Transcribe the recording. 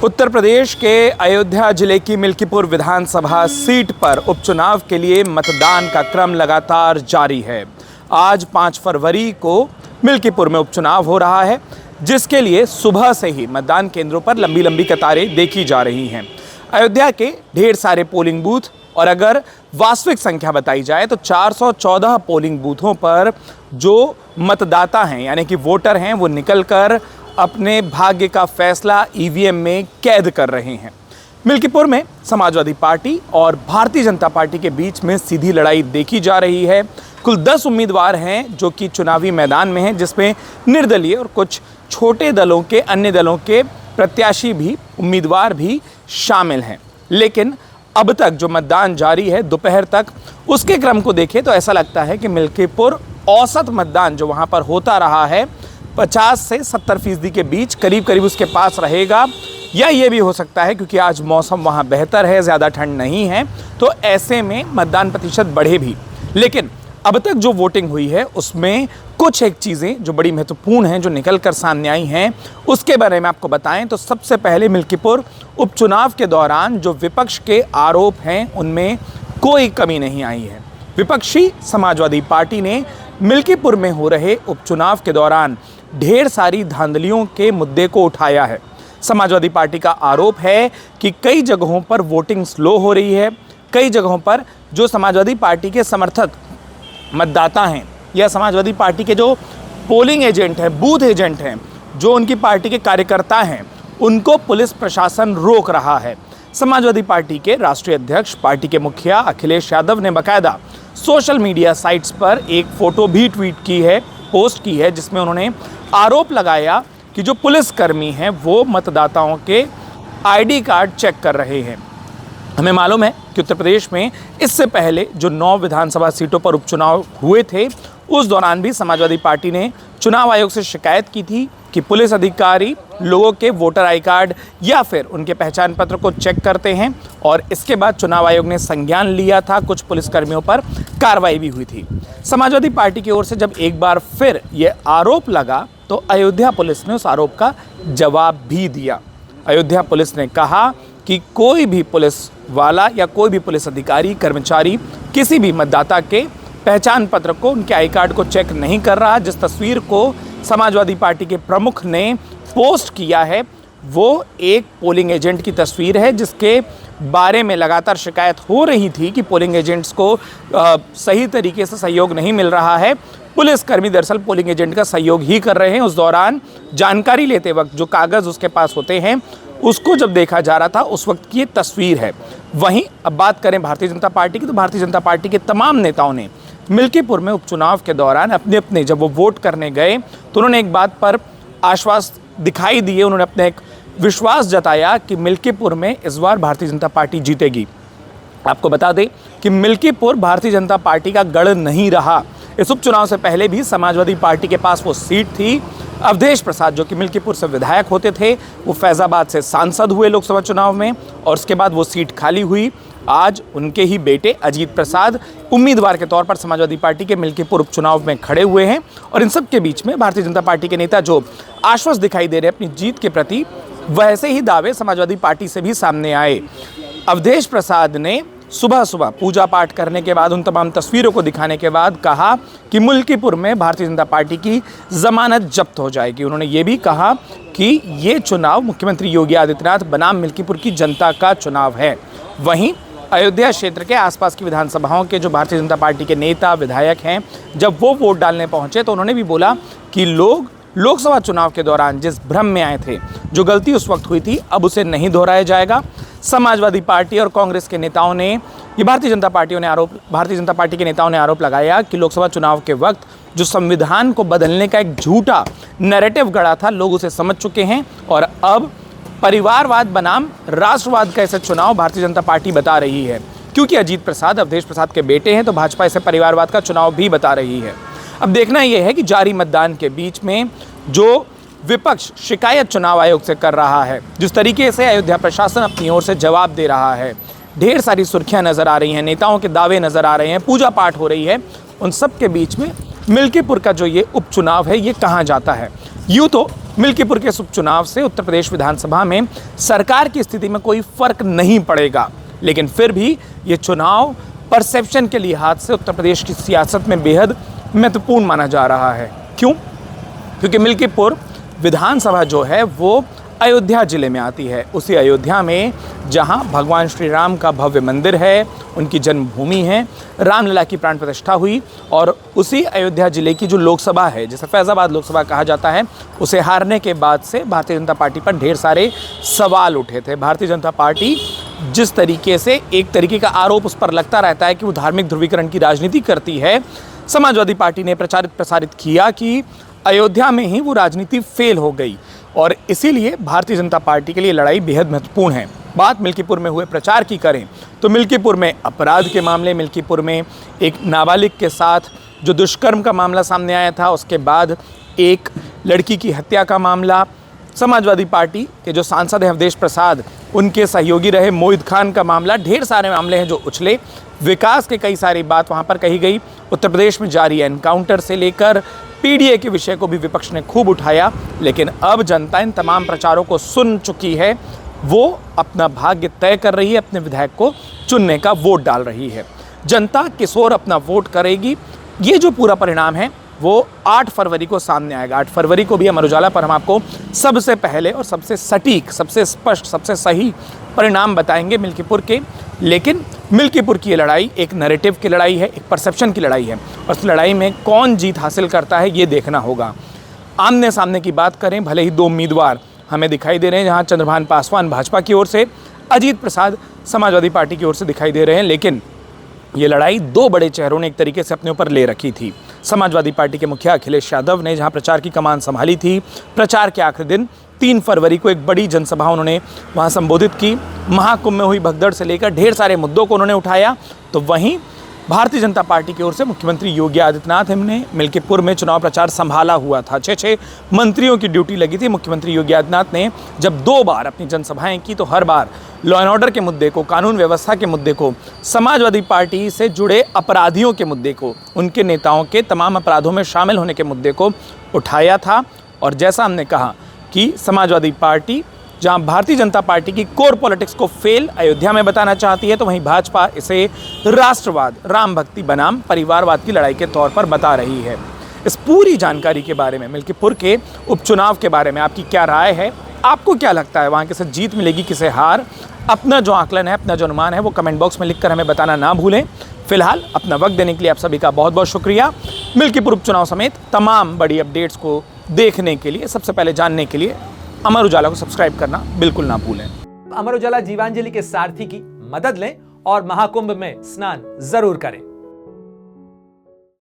उत्तर प्रदेश के अयोध्या जिले की मिल्कीपुर विधानसभा सीट पर उपचुनाव के लिए मतदान का क्रम लगातार जारी है। आज 5 फरवरी को मिल्कीपुर में उपचुनाव हो रहा है, जिसके लिए सुबह से ही मतदान केंद्रों पर लंबी लंबी कतारें देखी जा रही हैं। अयोध्या के ढेर सारे पोलिंग बूथ और अगर वास्तविक संख्या बताई जाए तो 414 पोलिंग बूथों पर जो मतदाता हैं यानी कि वोटर हैं वो निकलकर अपने भाग्य का फैसला ईवीएम में कैद कर रहे हैं। मिल्कीपुर में समाजवादी पार्टी और भारतीय जनता पार्टी के बीच में सीधी लड़ाई देखी जा रही है। कुल 10 उम्मीदवार हैं जो कि चुनावी मैदान में हैं, जिसमें निर्दलीय और कुछ छोटे दलों के अन्य दलों के प्रत्याशी भी उम्मीदवार भी शामिल हैं। लेकिन अब तक जो मतदान जारी है दोपहर तक, उसके क्रम को देखें तो ऐसा लगता है कि मिल्कीपुर औसत मतदान जो वहाँ पर होता रहा है 50 से 70% के बीच करीब उसके पास रहेगा, या ये भी हो सकता है क्योंकि आज मौसम वहाँ बेहतर है, ज़्यादा ठंड नहीं है, तो ऐसे में मतदान प्रतिशत बढ़े भी। लेकिन अब तक जो वोटिंग हुई है उसमें कुछ एक चीज़ें जो बड़ी महत्वपूर्ण हैं जो निकल कर सामने आई हैं, उसके बारे में आपको बताएं तो सबसे पहले मिल्कीपुर उपचुनाव के दौरान जो विपक्ष के आरोप हैं उनमें कोई कमी नहीं आई है। विपक्षी समाजवादी पार्टी ने मिल्कीपुर में हो रहे उपचुनाव के दौरान ढेर सारी धांधलियों के मुद्दे को उठाया है। समाजवादी पार्टी का आरोप है कि कई जगहों पर वोटिंग स्लो हो रही है, कई जगहों पर जो समाजवादी पार्टी के समर्थक मतदाता हैं या समाजवादी पार्टी के जो पोलिंग एजेंट हैं, बूथ एजेंट हैं, जो उनकी पार्टी के कार्यकर्ता हैं, उनको पुलिस प्रशासन रोक रहा है। समाजवादी पार्टी के राष्ट्रीय अध्यक्ष, पार्टी के मुखिया अखिलेश यादव ने बाकायदा सोशल मीडिया साइट्स पर एक फ़ोटो भी पोस्ट की है, जिसमें उन्होंने आरोप लगाया कि जो पुलिसकर्मी हैं वो मतदाताओं के आईडी कार्ड चेक कर रहे हैं। हमें मालूम है कि उत्तर प्रदेश में इससे पहले जो 9 विधानसभा सीटों पर उपचुनाव हुए थे उस दौरान भी समाजवादी पार्टी ने चुनाव आयोग से शिकायत की थी कि पुलिस अधिकारी लोगों के वोटर आई कार्ड या फिर उनके पहचान पत्र को चेक करते हैं, और इसके बाद चुनाव आयोग ने संज्ञान लिया था, कुछ पुलिसकर्मियों पर कार्रवाई भी हुई थी। समाजवादी पार्टी की ओर से जब एक बार फिर ये आरोप लगा तो अयोध्या पुलिस ने उस आरोप का जवाब भी दिया। अयोध्या पुलिस ने कहा कि कोई भी पुलिस वाला या कोई भी पुलिस अधिकारी कर्मचारी किसी भी मतदाता के पहचान पत्र को, उनके आई कार्ड को चेक नहीं कर रहा। जिस तस्वीर को समाजवादी पार्टी के प्रमुख ने पोस्ट किया है वो एक पोलिंग एजेंट की तस्वीर है, जिसके बारे में लगातार शिकायत हो रही थी कि पोलिंग एजेंट्स को सही तरीके से सहयोग नहीं मिल रहा है। पुलिसकर्मी दरअसल पोलिंग एजेंट का सहयोग ही कर रहे हैं। उस दौरान जानकारी लेते वक्त जो कागज़ उसके पास होते हैं उसको जब देखा जा रहा था, उस वक्त की ये तस्वीर है। वहीं अब बात करें भारतीय जनता पार्टी की, तो भारतीय जनता पार्टी के तमाम नेताओं ने मिल्कीपुर में उपचुनाव के दौरान अपने जब वो वोट करने गए तो उन्होंने एक बात पर आश्वास दिखाई दिए, उन्होंने अपने एक विश्वास जताया कि मिल्कीपुर में इस बार भारतीय जनता पार्टी जीतेगी। आपको बता दें कि मिल्कीपुर भारतीय जनता पार्टी का गढ़ नहीं रहा। इस उपचुनाव से पहले भी समाजवादी पार्टी के पास वो सीट थी। अवधेश प्रसाद जो कि मिल्कीपुर से विधायक होते थे, वो फैज़ाबाद से सांसद हुए लोकसभा चुनाव में, और उसके बाद वो सीट खाली हुई। आज उनके ही बेटे अजीत प्रसाद उम्मीदवार के तौर पर समाजवादी पार्टी के मिल्कीपुर उपचुनाव में खड़े हुए हैं, और इन सब के बीच में भारतीय जनता पार्टी के नेता जो आश्वस्त दिखाई दे रहे हैं अपनी जीत के प्रति, वैसे ही दावे समाजवादी पार्टी से भी सामने आए। अवधेश प्रसाद ने सुबह पूजा पाठ करने के बाद, उन तमाम तस्वीरों को दिखाने के बाद कहा कि मिल्कीपुर में भारतीय जनता पार्टी की जमानत जब्त हो जाएगी। उन्होंने ये भी कहा कि ये चुनाव मुख्यमंत्री योगी आदित्यनाथ बनाम मिल्कीपुर की जनता का चुनाव है। वहीं अयोध्या क्षेत्र के आसपास की विधानसभाओं के जो भारतीय जनता पार्टी के नेता विधायक हैं, जब वो वोट डालने पहुंचे तो उन्होंने भी बोला कि लोग लोकसभा चुनाव के दौरान जिस भ्रम में आए थे, जो गलती उस वक्त हुई थी, अब उसे नहीं दोहराया जाएगा। समाजवादी पार्टी और कांग्रेस के नेताओं ने, ये भारतीय जनता पार्टी के नेताओं ने आरोप लगाया कि लोकसभा चुनाव के वक्त जो संविधान को बदलने का एक झूठा नैरेटिव गढ़ा था, लोग उसे समझ चुके हैं, और अब परिवारवाद बनाम राष्ट्रवाद का ऐसा चुनाव भारतीय जनता पार्टी बता रही है। क्योंकि अजीत प्रसाद अवधेश प्रसाद के बेटे हैं, तो भाजपा इसे परिवारवाद का चुनाव भी बता रही है। अब देखना यह है कि जारी मतदान के बीच में जो विपक्ष शिकायत चुनाव आयोग से कर रहा है, जिस तरीके से अयोध्या प्रशासन अपनी ओर से जवाब दे रहा है, ढेर सारी सुर्खियां नजर आ रही हैं, नेताओं के दावे नजर आ रहे हैं, पूजा पाठ हो रही है, उन सब के बीच में मिल्कीपुर का जो ये उपचुनाव है ये कहाँ जाता है। यूँ तो मिल्कीपुर के इस उपचुनाव से उत्तर प्रदेश विधानसभा में सरकार की स्थिति में कोई फर्क नहीं पड़ेगा, लेकिन फिर भी ये चुनाव परसेप्शन के लिहाज से उत्तर प्रदेश की सियासत में बेहद महत्वपूर्ण माना जा रहा है। क्यों? क्योंकि मिल्कीपुर विधानसभा जो है वो अयोध्या जिले में आती है। उसी अयोध्या में जहां भगवान श्री राम का भव्य मंदिर है, उनकी जन्मभूमि है, रामलला की प्राण प्रतिष्ठा हुई, और उसी अयोध्या जिले की जो लोकसभा है, जिसे फैज़ाबाद लोकसभा कहा जाता है, उसे हारने के बाद से भारतीय जनता पार्टी पर ढेर सारे सवाल उठे थे। भारतीय जनता पार्टी जिस तरीके से एक तरीके का आरोप उस पर लगता रहता है कि वो धार्मिक ध्रुवीकरण की राजनीति करती है, समाजवादी पार्टी ने प्रसारित किया कि अयोध्या में ही वो राजनीति फेल हो गई, और इसीलिए भारतीय जनता पार्टी के लिए लड़ाई बेहद महत्वपूर्ण है। बात मिल्कीपुर में हुए प्रचार की करें तो मिल्कीपुर में अपराध के मामले, मिल्कीपुर में एक नाबालिग के साथ जो दुष्कर्म का मामला सामने आया था, उसके बाद एक लड़की की हत्या का मामला, समाजवादी पार्टी के जो सांसद हैं अवधेश प्रसाद, उनके सहयोगी रहे मोहित खान का मामला, ढेर सारे मामले हैं जो उछले। विकास के कई सारी बात वहाँ पर कही गई। उत्तर प्रदेश में जारी एनकाउंटर से लेकर पीडीए के विषय को भी विपक्ष ने खूब उठाया, लेकिन अब जनता इन तमाम प्रचारों को सुन चुकी है। वो अपना भाग्य तय कर रही है, अपने विधायक को चुनने का वोट डाल रही है। जनता किस ओर अपना वोट करेगी, ये जो पूरा परिणाम है वो 8 फरवरी को सामने आएगा। 8 फरवरी को भी अमर उजाला पर हम आपको सबसे पहले और सबसे सटीक, सबसे स्पष्ट, सबसे सही परिणाम बताएंगे मिल्कीपुर के। लेकिन मिल्कीपुर की ये लड़ाई एक नैरेटिव की लड़ाई है, एक परसेप्शन की लड़ाई है, और इस लड़ाई में कौन जीत हासिल करता है ये देखना होगा। आमने सामने की बात करें, भले ही 2 उम्मीदवार हमें दिखाई दे रहे हैं, जहाँ चंद्रभान पासवान भाजपा की ओर से, अजीत प्रसाद समाजवादी पार्टी की ओर से दिखाई दे रहे हैं, लेकिन ये लड़ाई 2 बड़े चेहरों ने एक तरीके से अपने ऊपर ले रखी थी। समाजवादी पार्टी के मुखिया अखिलेश यादव ने जहां प्रचार की कमान संभाली थी, प्रचार के आखिरी दिन 3 फरवरी को एक बड़ी जनसभा उन्होंने वहां संबोधित की। महाकुंभ में हुई भगदड़ से लेकर ढेर सारे मुद्दों को उन्होंने उठाया। तो वहीं भारतीय जनता पार्टी की ओर से मुख्यमंत्री योगी आदित्यनाथ ने मिल्कीपुर में चुनाव प्रचार संभाला हुआ था। 6 मंत्रियों की ड्यूटी लगी थी। मुख्यमंत्री योगी आदित्यनाथ ने जब 2 बार अपनी जनसभाएं की तो हर बार लॉ एंड ऑर्डर के मुद्दे को, कानून व्यवस्था के मुद्दे को, समाजवादी पार्टी से जुड़े अपराधियों के मुद्दे को, उनके नेताओं के तमाम अपराधों में शामिल होने के मुद्दे को उठाया था। और जैसा हमने कहा कि समाजवादी पार्टी जहां भारतीय जनता पार्टी की कोर पॉलिटिक्स को फेल अयोध्या में बताना चाहती है, तो वहीं भाजपा इसे राष्ट्रवाद, राम भक्ति बनाम परिवारवाद की लड़ाई के तौर पर बता रही है। इस पूरी जानकारी के बारे में, मिल्कीपुर के उपचुनाव के बारे में आपकी क्या राय है? आपको क्या लगता है वहाँ किसे जीत मिलेगी, किसे हार? अपना जो आकलन है, अपना जो अनुमान है, वो कमेंट बॉक्स में लिखकर हमें बताना ना भूलें। फिलहाल अपना वक्त देने के लिए आप सभी का बहुत बहुत शुक्रिया। मिल्कीपुर उपचुनाव समेत तमाम बड़ी अपडेट्स को देखने के लिए, सबसे पहले जानने के लिए अमर उजाला को सब्सक्राइब करना बिल्कुल ना भूलें। अमर उजाला जीवांजलि के सारथी की मदद लें और महाकुंभ में स्नान जरूर करें।